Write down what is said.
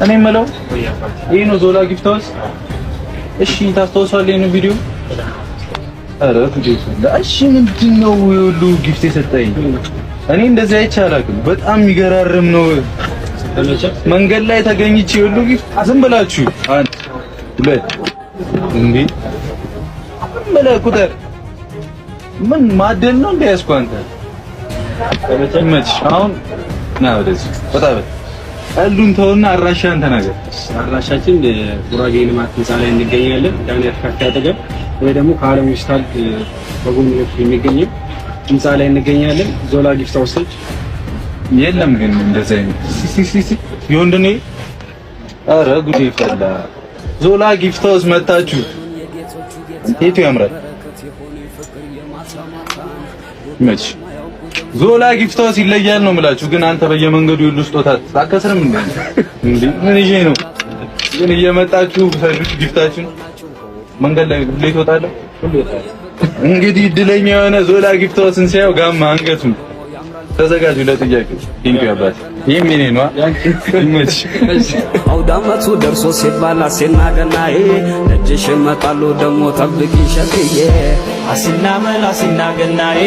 እኔ የምለው ይሄ ነው ዞላ ጊፍት ሃውስ። እሺ ታስታውሳለህ ይሄን ቪዲዮ? ኧረ እሺ ምንድነው ሁሉ ጊፍት የሰጠኝ? እኔ እንደዚህ አይቼ አላውቅም። በጣም የሚገራርም ነው። መንገድ ላይ ተገኝቼ ሁሉ ጊፍት ዝም ብላችሁ አንድ ሁለት እንዴ ቁጥር ምን ማደል ነው እንደያዝኩ አንተ ተመቸመች። አሁን ና ወደዚህ ወጣ በል አሉን ተውና አድራሻህን ተናገር። አድራሻችን ጉራጌ ልማት ህንፃ ላይ እንገኛለን። ዳንኤል ካፌ አጠገብ ወይ ደግሞ ከዓለም ሆስፒታል በጎን በኩል የሚገኘው ህንፃ ላይ እንገኛለን። ዞላ ጊፍት ሃውስ የለም ግን እንደዚህ አይነት ይወንድኔ ኧረ ጉዴ ፈላ። ዞላ ጊፍት ሃውስ መጣችሁ የቱ ያምራል መች ዞላ ጊፍት ሃውስ ይለያል ነው የምላችሁ። ግን አንተ በየመንገዱ ሁሉ ስጦታ ታከስርም እንዴ? ምን ይሄ ነው ግን እየመጣችሁ ሰርቪስ ጊፍታችን መንገድ ላይ ሁሌ ትወጣለህ። እንግዲህ እድለኛ የሆነ ዞላ ጊፍት ሃውስን ሲያየው ጋማ አንገቱን ተዘጋጁ ለጥያቄ ቲንክ ያባት ይሄ ነው ይመች አውዳመቱ ደርሶ ሲባላ ሲናገናዬ ደጅሽ መጣሉ ደሞ ተብቂ ሸጥዬ አሲና መላ ሲናገናዬ